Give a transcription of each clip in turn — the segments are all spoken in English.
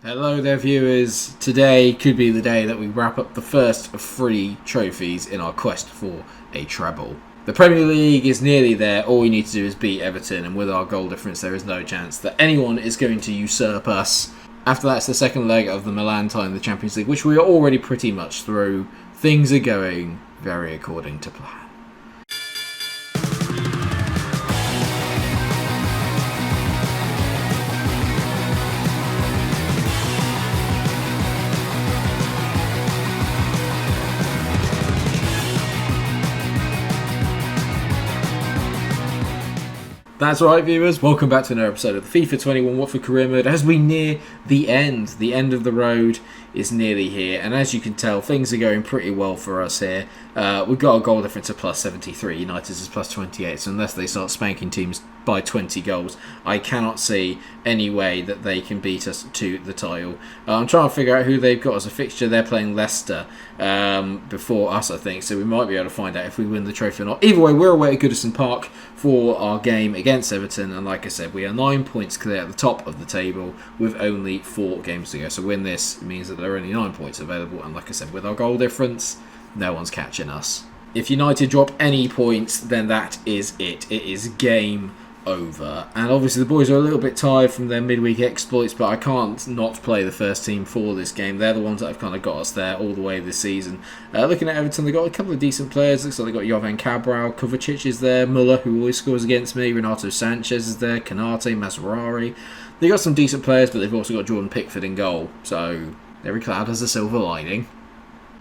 Hello there viewers, today could be the day that we wrap up the first of 3 trophies in our quest for a treble. The Premier League is nearly there, all we need to do is beat Everton, and with our goal difference there is no chance that anyone is going to usurp us. After that it's the second leg of the Milan tie in the Champions League, which we are already pretty much through. Things are going very according to plan. That's right viewers, welcome back to another episode of the FIFA 21 Watford career mode as we near the end. The end of the road is nearly here, and as you can tell things are going pretty well for us here. We've got a goal difference of plus 73, United's is plus 28, so unless they start spanking teams by 20 goals, I cannot see any way that they can beat us to the title. I'm trying to figure out who they've got as a fixture. They're playing Leicester before us, I think, so we might be able to find out if we win the trophy or not. Either way, we're away at Goodison Park for our game against Everton, and like I said, we are 9 points clear at the top of the table with only 4 games to go. So win this means that there are only 9 points available, and like I said, with our goal difference, no one's catching us. If United drop any points, then that is it. It is game over. And obviously the boys are a little bit tired from their midweek exploits, but I can't not play the first team for this game. They're the ones that have kind of got us there all the way this season. Looking at Everton, they've got a couple of decent players. Looks like they've got Jovan Cabral, Kovacic is there, Muller, who always scores against me, Renato Sanchez is there, Canate, Mazraoui. They've got some decent players, but they've also got Jordan Pickford in goal. So every cloud has a silver lining.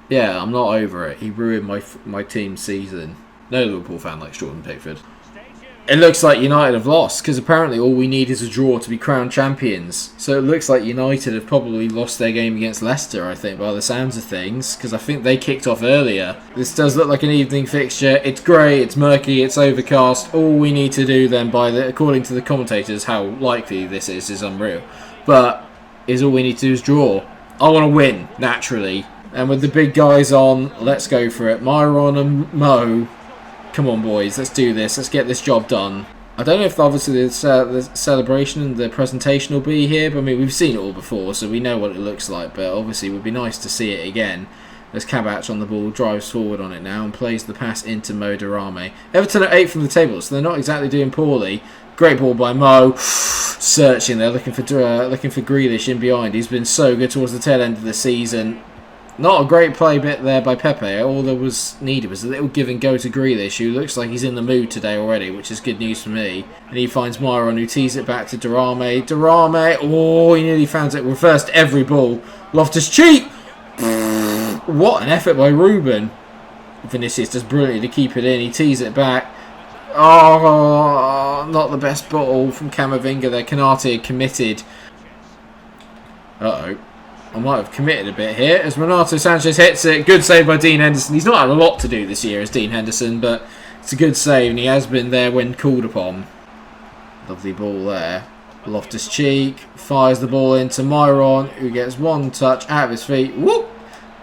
Yeah, I'm not over it. He ruined my team's season. No Liverpool fan likes Jordan Pickford. It looks like United have lost, because apparently all we need is a draw to be crowned champions. So it looks like United have probably lost their game against Leicester, I think, by the sounds of things, because I think they kicked off earlier. This does look like an evening fixture. It's grey, it's murky, it's overcast. All we need to do then, according to the commentators, how likely this is unreal. But all we need to do is draw. I want to win, naturally. And with the big guys on, let's go for it. Myron and Mo. Come on, boys. Let's do this. Let's get this job done. I don't know if obviously the celebration and the presentation will be here, but I mean, we've seen it all before, so we know what it looks like. But obviously, it would be nice to see it again. As Kabach on the ball drives forward on it now and plays the pass into Mo Durame. Everton are 8th from the table, so they're not exactly doing poorly. Great ball by Mo. Searching there, looking for Grealish in behind. He's been so good towards the tail end of the season. Not a great play bit there by Pepe. All that was needed was a little give and go to Grealish, who looks like he's in the mood today already, which is good news for me. And he finds Myron, who tees it back to Durame. Durame, oh, he nearly found it. Reversed every ball. Loftus-Cheek. What an effort by Ruben. Vinicius does brilliantly to keep it in. He tees it back. Oh, not the best ball from Camavinga there. Canate committed. Uh-oh. I might have committed a bit here as Renato Sanchez hits it. Good save by Dean Henderson. He's not had a lot to do this year as Dean Henderson, but it's a good save and he has been there when called upon. Lovely ball there. Loftus-Cheek fires the ball into Myron, who gets one touch out of his feet. Whoop!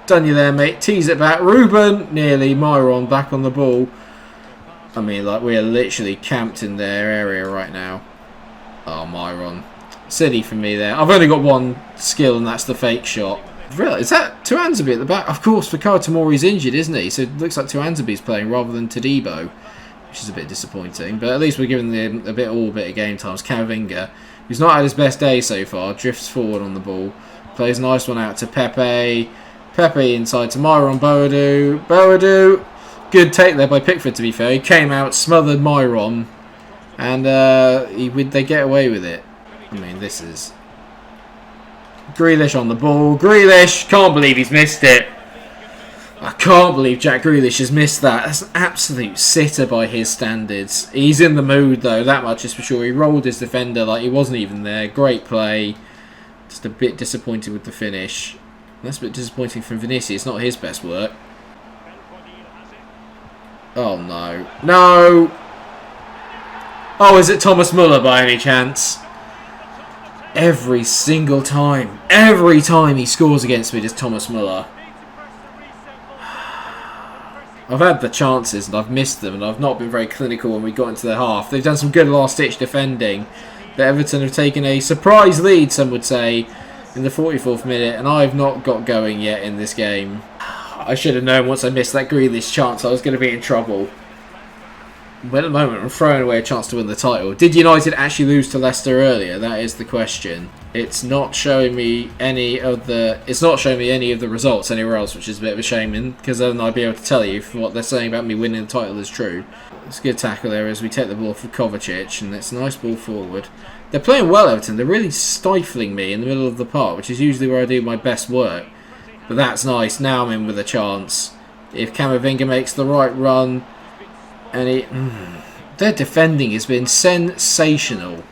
Done you there, mate. Tees it back. Ruben, nearly. Myron back on the ball. I mean, like, we are literally camped in their area right now. Oh, Myron. Silly for me there. I've only got one skill and that's the fake shot. Really? Is that Tuanzebe at the back? Of course, Fikayo Tomori's injured, isn't he? So it looks like Tuanzebe's playing rather than Todibo, which is a bit disappointing. But at least we're giving them a bit of game times. Camavinga, who's not had his best day so far, drifts forward on the ball. Plays a nice one out to Pepe. Pepe inside to Myron Boadu. Boadu. Good take there by Pickford, to be fair. He came out, smothered Myron, and they get away with it. I mean, this is... Grealish on the ball. Grealish! Can't believe he's missed it. I can't believe Jack Grealish has missed that. That's an absolute sitter by his standards. He's in the mood, though. That much is for sure. He rolled his defender like he wasn't even there. Great play. Just a bit disappointed with the finish. That's a bit disappointing from Vinicius. It's not his best work. Oh, no. No! Oh, is it Thomas Muller by any chance? Every single time. Every time he scores against me, it's Thomas Muller. I've had the chances and I've missed them and I've not been very clinical when we got into the half. They've done some good last-ditch defending. But Everton have taken a surprise lead, some would say. in the 44th minute, and I've not got going yet in this game. I should have known once I missed that Grealish chance I was going to be in trouble. But at the moment, I'm throwing away a chance to win the title. Did United actually lose to Leicester earlier? That is the question. It's not showing me any of the. It's not showing me any of the results anywhere else, which is a bit of a shame. Because then I'd be able to tell you if what they're saying about me winning the title is true. It's a good tackle there as we take the ball for Kovacic, and it's a nice ball forward. They're playing well, Everton. They're really stifling me in the middle of the park, which is usually where I do my best work. But that's nice. Now I'm in with a chance. If Camavinga makes the right run. And their defending has been sensational.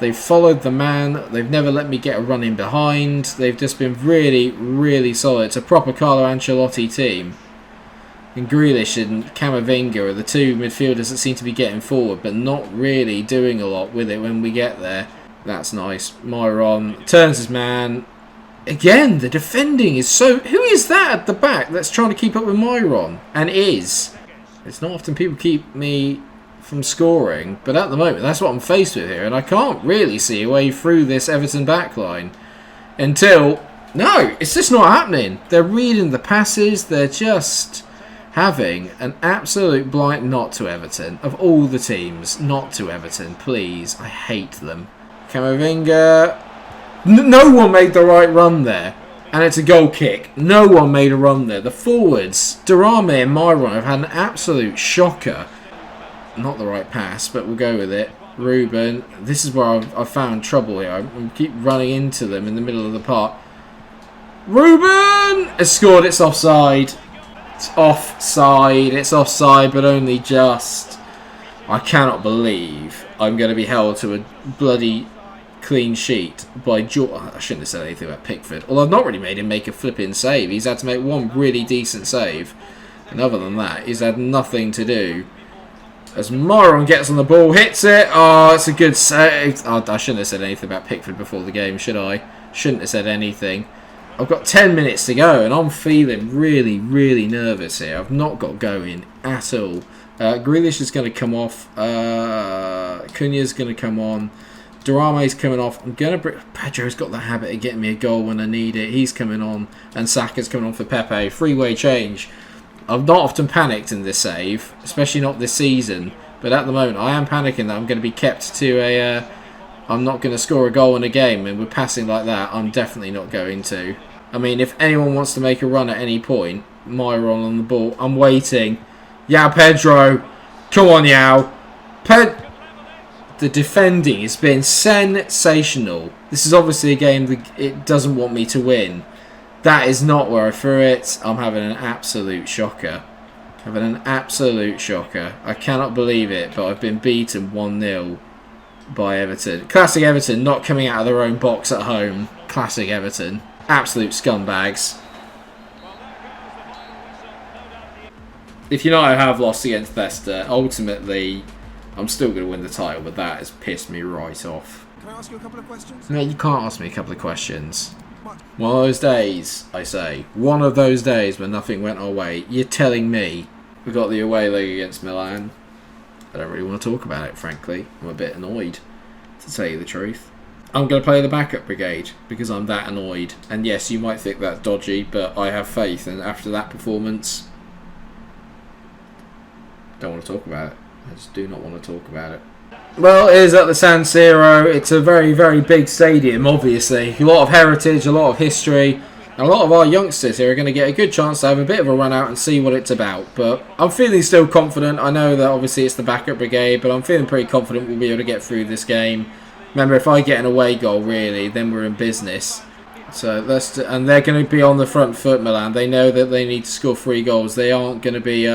They've followed the man. They've never let me get a run in behind. They've just been really, really solid. It's a proper Carlo Ancelotti team. And Grealish and Camavinga are the two midfielders that seem to be getting forward, but not really doing a lot with it when we get there. That's nice. Myron turns his man. Again, the defending is so... Who is that at the back that's trying to keep up with Myron? And is... It's not often people keep me from scoring, but at the moment that's what I'm faced with here, and I can't really see a way through this Everton backline until... No, it's just not happening. They're reading the passes, they're just having an absolute blind... Not to Everton. Of all the teams, not to Everton, please. I hate them. Camavinga... No one made the right run there. And it's a goal kick. No one made a run there. The forwards, Durame and Myron, have had an absolute shocker. Not the right pass, but we'll go with it. Ruben. This is where I've found trouble here. I keep running into them in the middle of the park. Ruben has scored. It's offside. It's offside. It's offside, but only just. I cannot believe I'm going to be held to a bloody... clean sheet by I shouldn't have said anything about Pickford. Although I've not really made him make a flipping save. He's had to make one really decent save. And other than that, he's had nothing to do. As Myron gets on the ball, hits it. Oh, it's a good save. Oh, I shouldn't have said anything about Pickford before the game, should I? Shouldn't have said anything. I've got 10 minutes to go and I'm feeling really, really nervous here. I've not got going at all. Grealish is going to come off. Cunha's going to come on. Durame's coming off. I'm going to... Pedro's got the habit of getting me a goal when I need it. He's coming on. And Saka's coming on for Pepe. Three-way change. I've not often panicked in this save. Especially not this season. But at the moment, I am panicking that I'm going to be kept to a... I'm not going to score a goal in a game. And with passing like that, I'm definitely not going to. I mean, if anyone wants to make a run at any point, Myron on the ball. I'm waiting. Yao Pedro. Come on, Yao. The defending has been sensational. This is obviously a game that it doesn't want me to win. That is not where I threw it. I'm having an absolute shocker. I cannot believe it, but I've been beaten 1-0 by Everton. Classic Everton, not coming out of their own box at home. Classic Everton. Absolute scumbags. If United have lost against Leicester, ultimately... I'm still going to win the title, but that has pissed me right off. Can I ask you a couple of questions? No, you can't ask me a couple of questions. One of those days, I say. One of those days when nothing went our way. You're telling me we got the away leg against Milan. I don't really want to talk about it, frankly. I'm a bit annoyed, to tell you the truth. I'm going to play the backup brigade because I'm that annoyed. And yes, you might think that's dodgy, but I have faith. And after that performance, don't want to talk about it. I just do not want to talk about it. Well, it is at the San Siro. It's a very, very big stadium, obviously. A lot of heritage, a lot of history. And a lot of our youngsters here are going to get a good chance to have a bit of a run out and see what it's about. But I'm feeling still confident. I know that obviously it's the backup brigade, but I'm feeling pretty confident we'll be able to get through this game. Remember, if I get an away goal, really, then we're in business. So and they're going to be on the front foot, Milan. They know that they need to score 3 goals. They aren't going to be...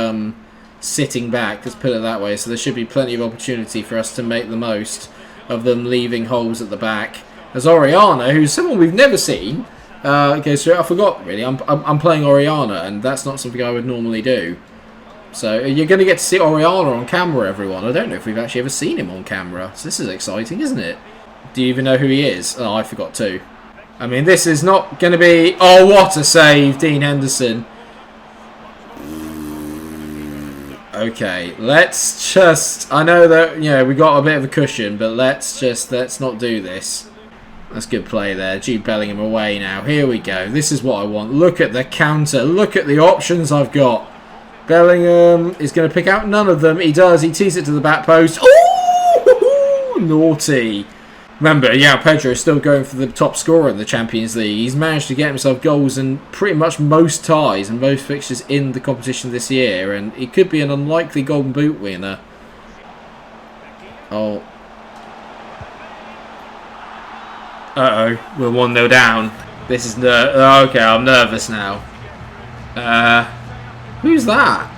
sitting back, let's put it that way, so there should be plenty of opportunity for us to make the most of them leaving holes at the back. As Oriana, who's someone we've never seen, goes through. I forgot, really, I'm playing Oriana, and that's not something I would normally do. So you're going to get to see Oriana on camera, everyone. I don't know if we've actually ever seen him on camera, so this is exciting, isn't it? Do you even know who he is? Oh, I forgot too. I mean, this is not going to be... Oh, what a save, Dean Henderson. Okay, let's just... I know that, you know, we got a bit of a cushion, but let's not do this. That's good play there. Jude Bellingham away now. Here we go. This is what I want. Look at the counter. Look at the options I've got. Bellingham is going to pick out none of them. He does. He tees it to the back post. Ooh! Naughty. Remember, yeah, Pedro is still going for the top scorer in the Champions League. He's managed to get himself goals in pretty much most ties and most fixtures in the competition this year. And he could be an unlikely Golden Boot winner. Oh. Uh-oh. We're 1-0 down. This is... okay, I'm nervous now. Who's that?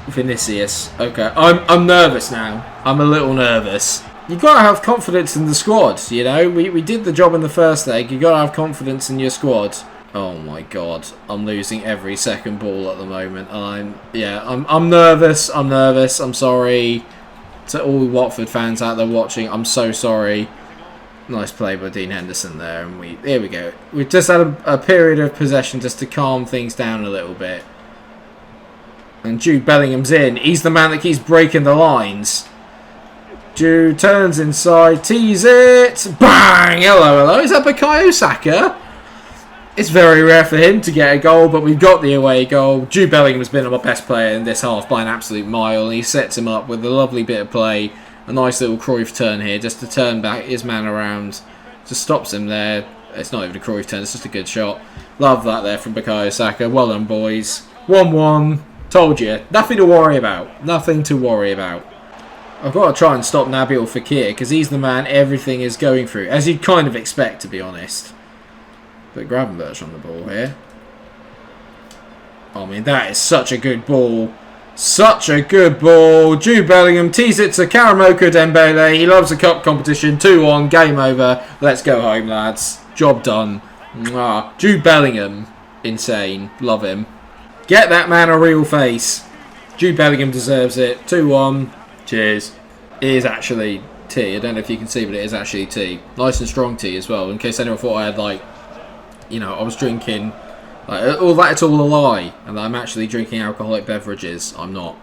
Vinicius. Okay, I'm nervous now. I'm a little nervous. You've got to have confidence in the squad, you know? We did the job in the first leg. You've got to have confidence in your squad. Oh my god. I'm losing every second ball at the moment. I'm nervous. I'm nervous. I'm sorry. To all Watford fans out there watching, I'm so sorry. Nice play by Dean Henderson there. And here we go. We've just had a period of possession just to calm things down a little bit. And Jude Bellingham's in. He's the man that keeps breaking the lines. Jude turns inside, tees it, bang! Hello. Is that Bukayo Saka? It's very rare for him to get a goal, but we've got the away goal. Jude Bellingham has been our best player in this half by an absolute mile, and he sets him up with a lovely bit of play. A nice little Cruyff turn here, just to turn back his man around. Just stops him there. It's not even a Cruyff turn, it's just a good shot. Love that there from Bukayo Saka. Well done, boys. 1-1. Told you. Nothing to worry about. Nothing to worry about. I've got to try and stop Nabil Fekir because he's the man everything is going through. As you'd kind of expect, to be honest. But Gravenberch on the ball here. I mean, that is such a good ball. Such a good ball. Jude Bellingham tees it to Karamoka Dembele. He loves the cup competition. 2-1. Game over. Let's go home, lads. Job done. Mwah. Jude Bellingham. Insane. Love him. Get that man a real face. Jude Bellingham deserves it. 2-1. Cheers. It is actually tea. I don't know if you can see, but it is actually tea. Nice and strong tea as well. In case anyone thought I had, like, you know, I was drinking, like, all that, it's all a lie. And I'm actually drinking alcoholic beverages. I'm not.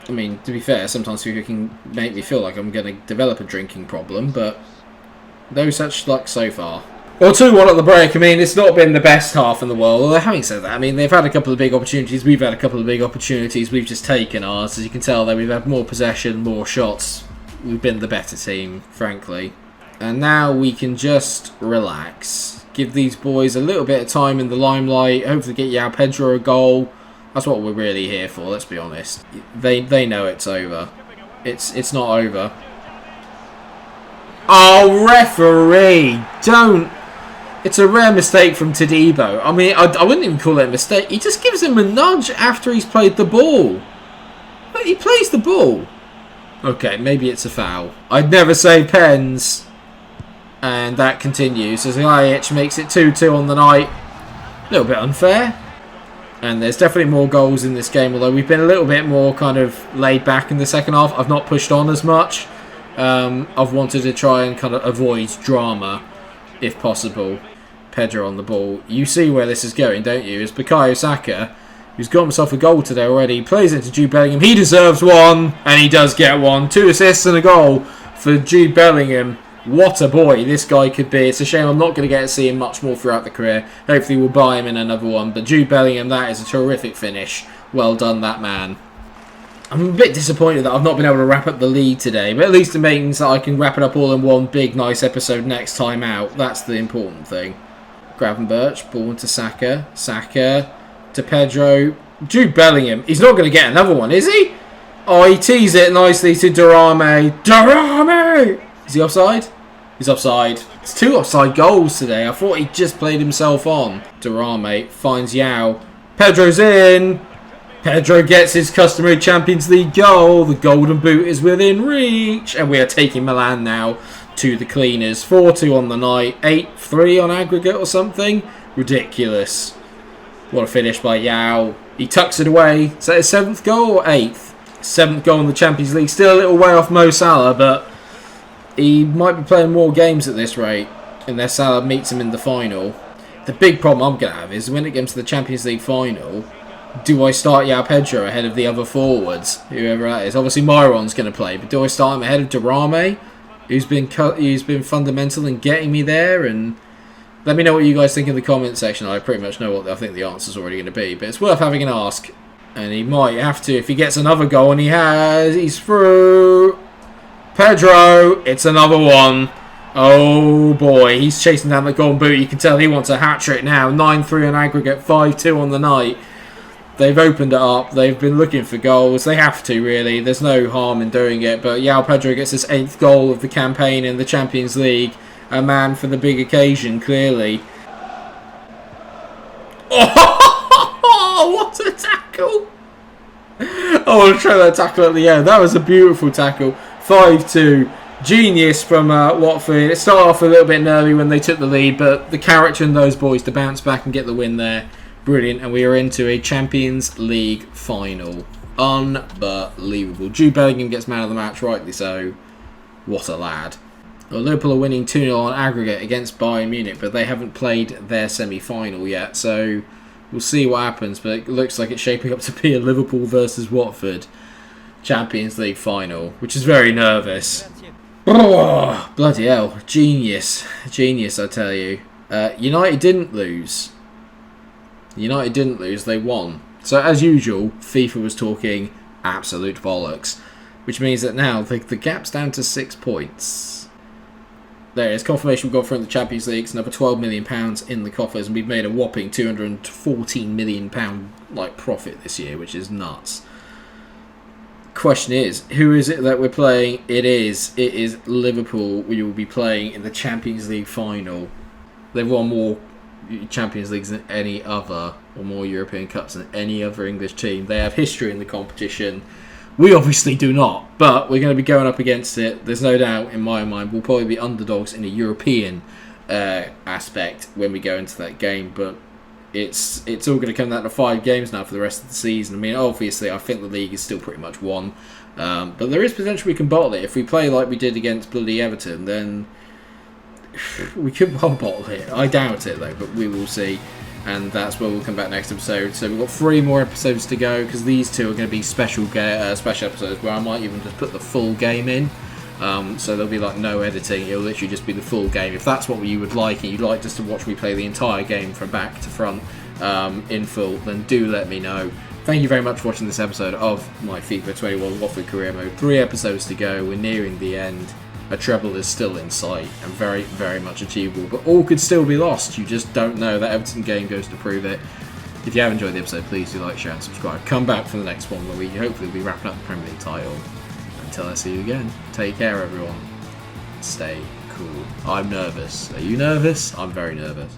I mean, to be fair, sometimes people can make me feel like I'm going to develop a drinking problem, but no such luck so far. Well, 2-1 at the break. I mean, it's not been the best half in the world. Although, having said that, I mean, they've had a couple of big opportunities. We've had a couple of big opportunities. We've just taken ours. As you can tell, though, we've had more possession, more shots. We've been the better team, frankly. And now we can just relax. Give these boys a little bit of time in the limelight. Hopefully get João Pedro a goal. That's what we're really here for, let's be honest. They know it's over. It's not over. Oh, referee! Don't... It's a rare mistake from Todibo. I mean, I wouldn't even call it a mistake. He just gives him a nudge after he's played the ball. But he plays the ball. Okay, maybe it's a foul. I'd never say pens. And that continues as Ziyech makes it 2-2 on the night. A little bit unfair. And there's definitely more goals in this game, although we've been a little bit more kind of laid back in the second half. I've not pushed on as much. I've wanted to try and kind of avoid drama, if possible. Pedro on the ball. You see where this is going, don't you? It's Bukayo Saka, who's got himself a goal today already. He plays into Jude Bellingham. He deserves one, and he does get one. 2 assists and a goal for Jude Bellingham. What a boy this guy could be. It's a shame I'm not going to get to see him much more throughout the career. Hopefully we'll buy him in another one. But Jude Bellingham, that is a terrific finish. Well done, that man. I'm a bit disappointed that I've not been able to wrap up the league today, but at least it means that I can wrap it up all in one big, nice episode next time out. That's the important thing. Gravenberch, ball into Saka. Saka to Pedro. Jude Bellingham. He's not going to get another one, is he? Oh, he tees it nicely to Durame. Durame! Is he offside? He's offside. It's 2 offside goals today. I thought he just played himself on. Durame finds Yao. Pedro's in. Pedro gets his customary Champions League goal. The golden boot is within reach. And we are taking Milan now to the cleaners. 4-2 on the night. 8-3 on aggregate or something. Ridiculous. What a finish by Yao. He tucks it away. Is that his 7th goal or 8th? 7th goal in the Champions League. Still a little way off Mo Salah, but he might be playing more games at this rate. Unless Salah meets him in the final. The big problem I'm going to have is when it comes to the Champions League final, do I start João Pedro ahead of the other forwards? Whoever that is. Obviously, Myron's going to play, but do I start him ahead of Durame? who's been fundamental in getting me there. And let me know what you guys think in the comment section. I pretty much know what I think the answer's already going to be, but it's worth having an ask. And he might have to if he gets another goal, and he's through. Pedro, it's another one. Oh boy, he's chasing down the golden boot. You can tell he wants a hat-trick now. 9-3 on aggregate, 5-2 on the night. They've opened it up. They've been looking for goals. They have to, really. There's no harm in doing it. But João Pedro gets his 8th goal of the campaign in the Champions League. A man for the big occasion, clearly. Oh, what a tackle! I want to try that tackle at the end. That was a beautiful tackle. 5-2. Genius from Watford. It started off a little bit nervy when they took the lead, but the character in those boys to bounce back and get the win there. Brilliant. And we are into a Champions League final. Unbelievable. Jude Bellingham gets man of the match, rightly so. What a lad. Well, Liverpool are winning 2-0 on aggregate against Bayern Munich, but they haven't played their semi-final yet, so we'll see what happens. But it looks like it's shaping up to be a Liverpool versus Watford Champions League final, which is very nervous. Oh, bloody hell. Genius. Genius, I tell you. United didn't lose. They won. So, as usual, FIFA was talking absolute bollocks, which means that now the gap's down to 6 points. There is confirmation we've gone through in the Champions League. It's another £12 million in the coffers, and we've made a whopping £214 million profit this year, which is nuts. Question is, who is it that we're playing? It is Liverpool. We will be playing in the Champions League final. They've won more Champions Leagues than any other, or more European Cups than any other English team. They have history in the competition. We obviously do not, but we're going to be going up against it. There's no doubt in my mind we'll probably be underdogs in a European aspect when we go into that game, but it's all going to come down to 5 games now for the rest of the season. I mean, obviously, I think the league is still pretty much won, but there is potential we can bottle it. If we play like we did against bloody Everton, then we could well bottle it. I doubt it, though, but we will see. And that's where we'll come back next episode. So we've got 3 more episodes to go, because these 2 are going to be special episodes where I might even just put the full game in. So there'll be like no editing. It'll literally just be the full game. If that's what you would like, and you'd like just to watch me play the entire game from back to front in full, then do let me know. Thank you very much for watching this episode of my FIFA 21 Watford career mode. 3 episodes to go. We're nearing the end. A treble is still in sight and very, very much achievable, but all could still be lost. You just don't know. That Everton game goes to prove it. If you have enjoyed the episode, please do like, share and subscribe. Come back for the next one where we hopefully will be wrapping up the Premier League title. Until I see you again, take care everyone. Stay cool. I'm nervous. Are you nervous? I'm very nervous.